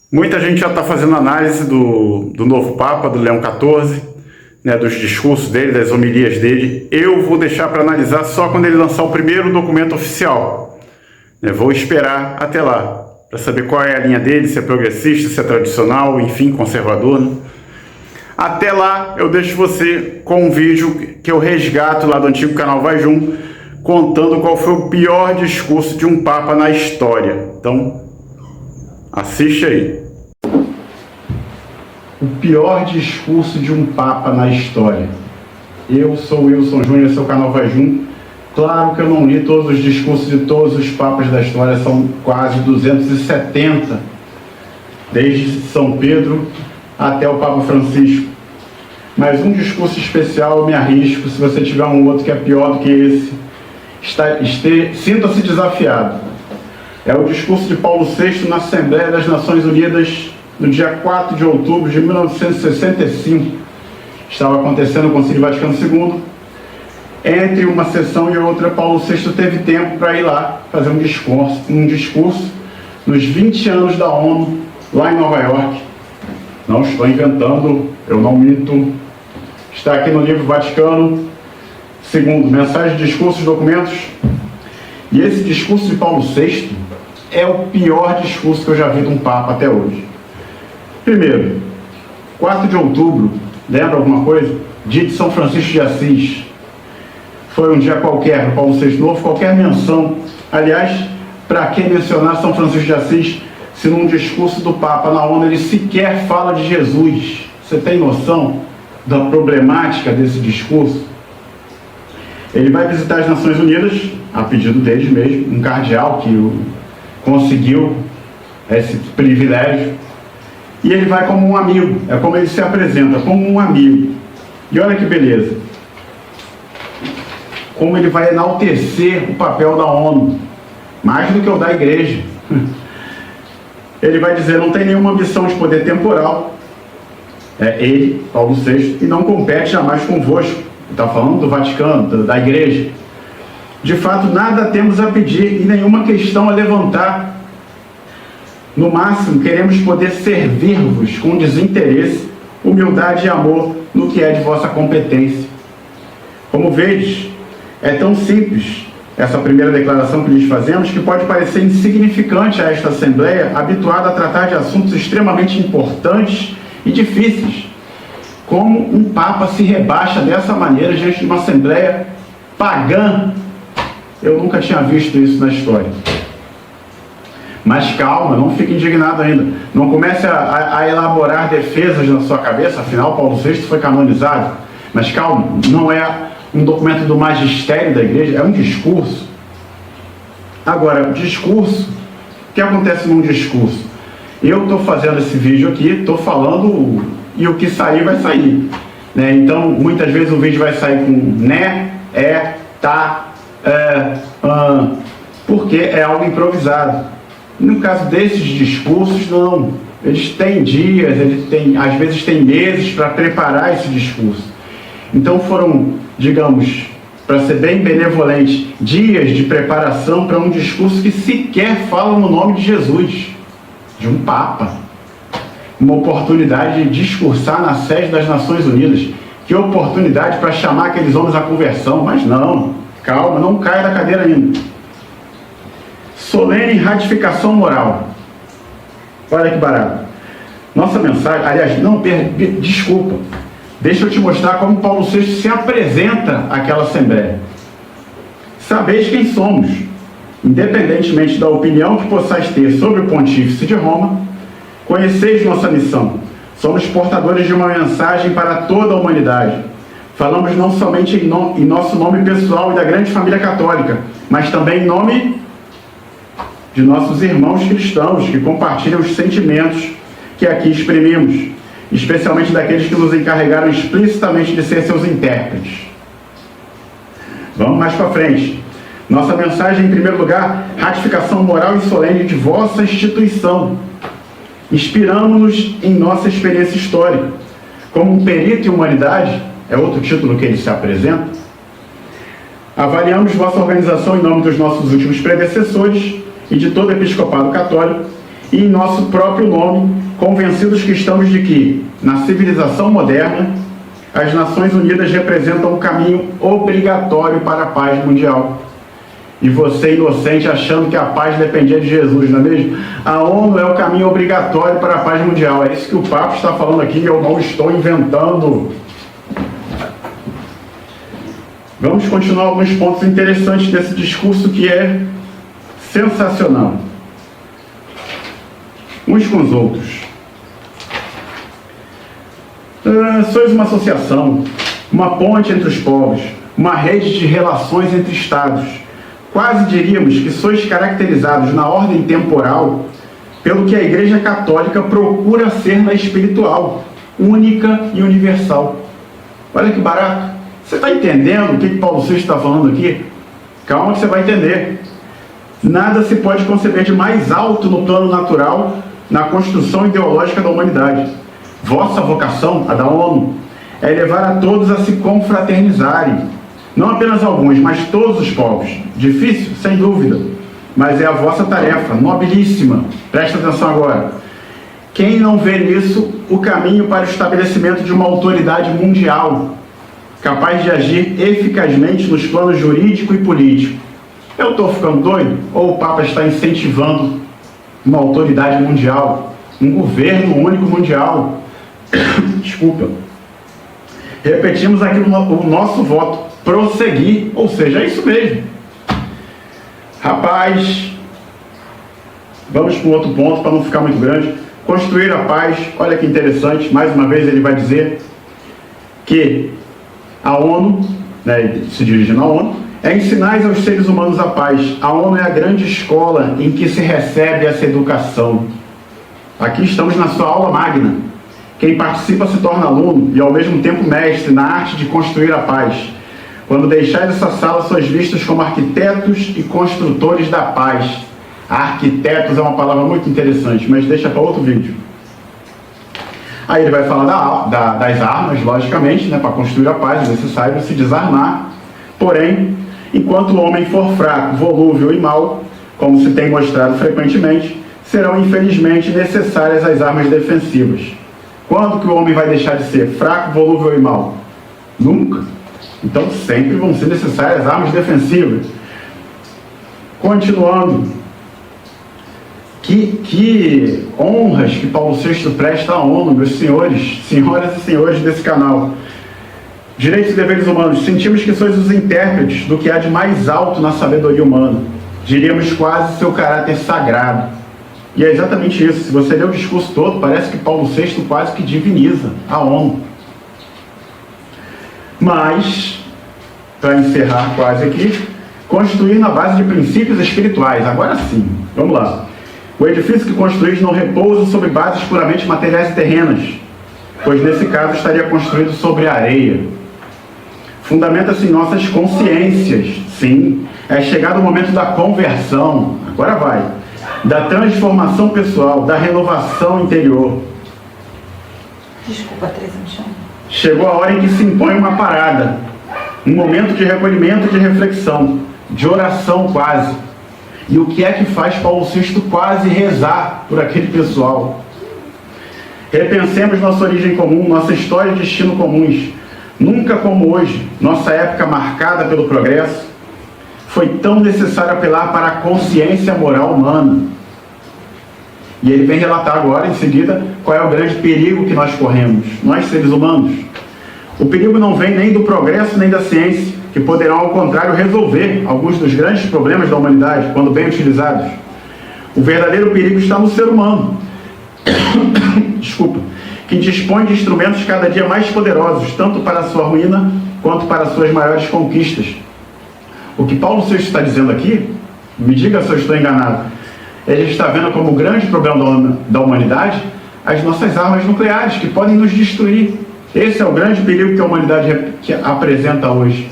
Muita gente já está fazendo análise do novo Papa, do Leão XIV, né, dos discursos dele, das homilias dele. Eu vou deixar para analisar só quando ele lançar o primeiro documento oficial. Vou esperar até lá, para saber qual é a linha dele, se é progressista, se é tradicional, enfim, conservador, né? Até lá, eu deixo você com um vídeo que eu resgato lá do antigo canal Vai Jum, contando qual foi o pior discurso de um Papa na história. Então, assiste aí. O pior discurso de um Papa na história. Eu sou o Wilson Júnior, seu canal Vai Jum. Claro que eu não li todos os discursos de todos os papas da história, são quase 270, desde São Pedro até o Papa Francisco. Mas um discurso especial eu me arrisco, se você tiver um outro que é pior do que esse, sinta-se desafiado. É o discurso de Paulo VI na Assembleia das Nações Unidas, no dia 4 de outubro de 1965. Estava acontecendo o Concílio Vaticano II. Entre uma sessão e outra, Paulo VI teve tempo para ir lá fazer um discurso nos 20 anos da ONU, lá em Nova York. Não estou inventando, eu não minto. Está aqui no livro Vaticano II, Mensagens, Discursos, Documentos. E esse discurso de Paulo VI é o pior discurso que eu já vi de um Papa até hoje. Primeiro, 4 de outubro, lembra alguma coisa? Dia de São Francisco de Assis. Foi um dia qualquer para Paulo VI, não houve qualquer menção. Aliás, para que mencionar São Francisco de Assis se num discurso do Papa na ONU ele sequer fala de Jesus? Você tem noção da problemática desse discurso? Ele vai visitar as Nações Unidas, a pedido deles mesmo, um cardeal que conseguiu esse privilégio, e ele vai como um amigo, é como ele se apresenta, como um amigo. E olha que beleza, como ele vai enaltecer o papel da ONU, mais do que o da igreja. Ele vai dizer, não tem nenhuma ambição de poder temporal, ele, Paulo VI, e não compete jamais convosco. Está falando do Vaticano, da igreja. De fato, nada temos a pedir e nenhuma questão a levantar. No máximo, queremos poder servir-vos com desinteresse, humildade e amor no que é de vossa competência. Como vedes, é tão simples essa primeira declaração que lhes fazemos que pode parecer insignificante a esta Assembleia, habituada a tratar de assuntos extremamente importantes e difíceis. Como um Papa se rebaixa dessa maneira diante de uma Assembleia pagã? Eu nunca tinha visto isso na história. Mas calma, não fique indignado ainda. Não comece a elaborar defesas na sua cabeça, afinal Paulo VI foi canonizado. Mas calma, não é um documento do magistério da igreja, é um discurso. Agora, discurso, o que acontece num discurso? Eu estou fazendo esse vídeo aqui, estou falando e o que sair vai sair, né? Então, muitas vezes o vídeo vai sair com né, tá, porque é algo improvisado. No caso desses discursos, não. Eles têm dias, às vezes têm meses para preparar esse discurso. Então foram, digamos, para ser bem benevolente, dias de preparação para um discurso que sequer fala no nome de Jesus, de um Papa. Uma oportunidade de discursar na sede das Nações Unidas. Que oportunidade para chamar aqueles homens à conversão. Mas não, calma, não caia da cadeira ainda. Solene ratificação moral. Olha que barato. Nossa mensagem, aliás, não, desculpa. Deixa eu te mostrar como Paulo VI se apresenta àquela Assembleia. Sabeis quem somos, independentemente da opinião que possais ter sobre o Pontífice de Roma, conheceis nossa missão. Somos portadores de uma mensagem para toda a humanidade. Falamos não somente em nosso nome pessoal e da grande família católica, mas também em nome de nossos irmãos cristãos que compartilham os sentimentos que aqui exprimimos, especialmente daqueles que nos encarregaram explicitamente de ser seus intérpretes. Vamos mais para frente. Nossa mensagem, em primeiro lugar, ratificação moral e solene de vossa instituição. Inspiramos-nos em nossa experiência histórica. Como um perito em humanidade, é outro título que ele se apresenta, avaliamos vossa organização em nome dos nossos últimos predecessores e de todo o episcopado católico e em nosso próprio nome, convencidos que estamos de que, na civilização moderna, as Nações Unidas representam um caminho obrigatório para a paz mundial. E você, inocente, achando que a paz dependia de Jesus, não é mesmo? A ONU é o caminho obrigatório para a paz mundial. É isso que o Papa está falando aqui, eu não estou inventando. Vamos continuar alguns pontos interessantes desse discurso que é sensacional. Uns com os outros. Sois uma associação, uma ponte entre os povos, uma rede de relações entre estados. Quase diríamos que sois caracterizados na ordem temporal pelo que a Igreja Católica procura ser na espiritual, única e universal. Olha que barato. Você está entendendo o que Paulo VI está falando aqui? Calma que você vai entender. Nada se pode conceber de mais alto no plano natural na construção ideológica da humanidade. Vossa vocação, a da ONU, é levar a todos a se confraternizarem. Não apenas alguns, mas todos os povos. Difícil, sem dúvida, mas é a vossa tarefa, nobilíssima. Presta atenção agora. Quem não vê nisso o caminho para o estabelecimento de uma autoridade mundial, capaz de agir eficazmente nos planos jurídico e político? Eu estou ficando doido? Ou o Papa está incentivando uma autoridade mundial, um governo único mundial? Desculpa. Repetimos aqui o nosso voto. Prosseguir, ou seja, é isso mesmo. Rapaz, vamos para um outro ponto para não ficar muito grande. Construir a paz, olha que interessante, mais uma vez ele vai dizer que a ONU, né, se dirigindo à ONU, é ensinar aos seres humanos a paz. A ONU é a grande escola em que se recebe essa educação. Aqui estamos na sua aula magna. Quem participa se torna aluno e ao mesmo tempo mestre na arte de construir a paz. Quando deixais essa sala, sois vistos como arquitetos e construtores da paz. Arquitetos é uma palavra muito interessante, mas deixa para outro vídeo. Aí ele vai falar das armas, logicamente, né, para construir a paz é necessário se desarmar. Porém, enquanto o homem for fraco, volúvel e mau, como se tem mostrado frequentemente, serão infelizmente necessárias as armas defensivas. Quando que o homem vai deixar de ser fraco, volúvel e mau? Nunca. Então sempre vão ser necessárias armas defensivas. Continuando. Que honras que Paulo VI presta à ONU, meus senhores, senhoras e senhores desse canal. Direitos e deveres humanos. Sentimos que sois os intérpretes do que há de mais alto na sabedoria humana. Diríamos quase seu caráter sagrado. E é exatamente isso. Se você ler o discurso todo, parece que Paulo VI quase que diviniza a ONU. Mas, para encerrar quase aqui, construir na base de princípios espirituais. Agora sim, vamos lá. O edifício que construís não repousa sobre bases puramente materiais e terrenas, pois nesse caso estaria construído sobre areia. Fundamenta-se em nossas consciências, sim. É chegado o momento da conversão, agora vai, da transformação pessoal, da renovação interior. Desculpa, Teresa, me chama. Chegou a hora em que se impõe uma parada, um momento de recolhimento, de reflexão, de oração quase. E o que é que faz Paulo VI quase rezar por aquele pessoal? Repensemos nossa origem comum, nossa história e destino comuns. Nunca como hoje, nossa época marcada pelo progresso, foi tão necessário apelar para a consciência moral humana. E ele vem relatar agora, em seguida, qual é o grande perigo que nós corremos, nós seres humanos. O perigo não vem nem do progresso nem da ciência, que poderão, ao contrário, resolver alguns dos grandes problemas da humanidade, quando bem utilizados. O verdadeiro perigo está no ser humano, desculpa, que dispõe de instrumentos cada dia mais poderosos, tanto para a sua ruína, quanto para as suas maiores conquistas. O que Paulo VI está dizendo aqui, me diga se eu estou enganado, ele está vendo como o grande problema da humanidade as nossas armas nucleares, que podem nos destruir. Esse é o grande perigo que a humanidade apresenta hoje.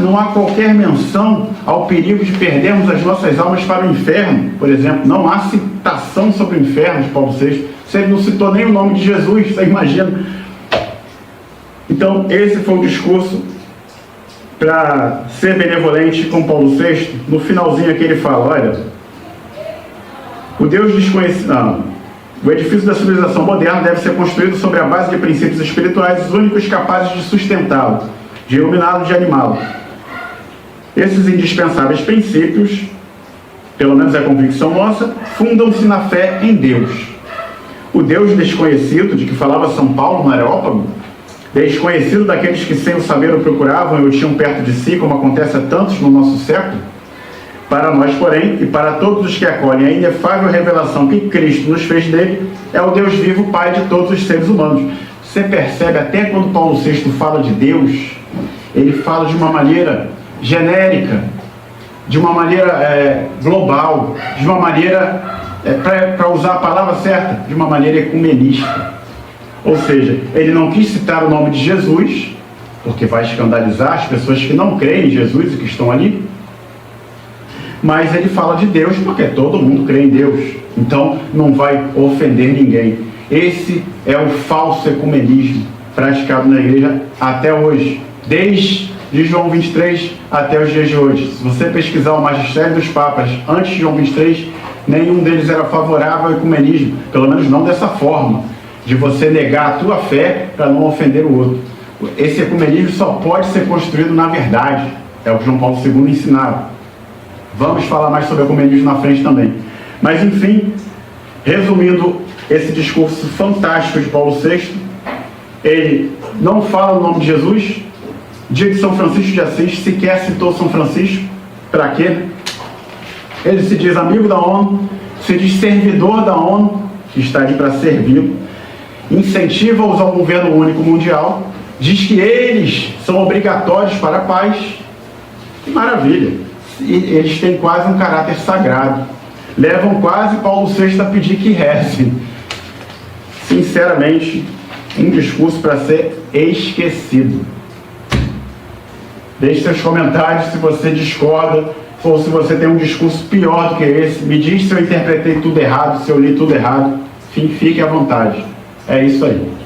Não há qualquer menção ao perigo de perdermos as nossas almas para o inferno, por exemplo. Não há citação sobre o inferno de Paulo VI. Ele não citou nem o nome de Jesus, você imagina. Então, esse foi o discurso para ser benevolente com Paulo VI. No finalzinho aqui ele fala, olha, O Deus desconhecido. Não. O edifício da civilização moderna deve ser construído sobre a base de princípios espirituais, os únicos capazes de sustentá-lo, de iluminá-lo, de animá-lo. Esses indispensáveis princípios, pelo menos é a convicção nossa, fundam-se na fé em Deus. O Deus desconhecido, de que falava São Paulo no Areópago, desconhecido daqueles que sem o saber o procuravam e o tinham perto de si, como acontece a tantos no nosso século, para nós, porém, e para todos os que acolhem a inefável revelação que Cristo nos fez dele, é o Deus vivo, Pai de todos os seres humanos. Você percebe, até quando Paulo VI fala de Deus, ele fala de uma maneira genérica, de uma maneira global, de uma maneira, para usar a palavra certa, de uma maneira ecumenista. Ou seja, ele não quis citar o nome de Jesus, porque vai escandalizar as pessoas que não creem em Jesus e que estão ali, mas ele fala de Deus porque todo mundo crê em Deus, então não vai ofender ninguém. Esse é o falso ecumenismo praticado na igreja até hoje, desde João 23 até os dias de hoje. Se você pesquisar o magistério dos papas antes de João 23, nenhum deles era favorável ao ecumenismo, pelo menos não dessa forma, de você negar a tua fé para não ofender o outro. Esse ecumenismo só pode ser construído na verdade, é o que João Paulo II ensinava. Vamos falar mais sobre ecumenismo na frente também. Mas, enfim, resumindo esse discurso fantástico de Paulo VI, ele não fala o nome de Jesus. Dia de São Francisco de Assis, sequer citou São Francisco. Para quê? Ele se diz amigo da ONU, se diz servidor da ONU, que está ali para servi-lo, incentiva-os ao governo único mundial, diz que eles são obrigatórios para a paz. Que maravilha! E eles têm quase um caráter sagrado. Levam quase Paulo VI a pedir que rezem. Sinceramente, um discurso para ser esquecido. Deixe seus comentários se você discorda ou se você tem um discurso pior do que esse. Me diz se eu interpretei tudo errado, se eu li tudo errado. Enfim, fique à vontade. É isso aí.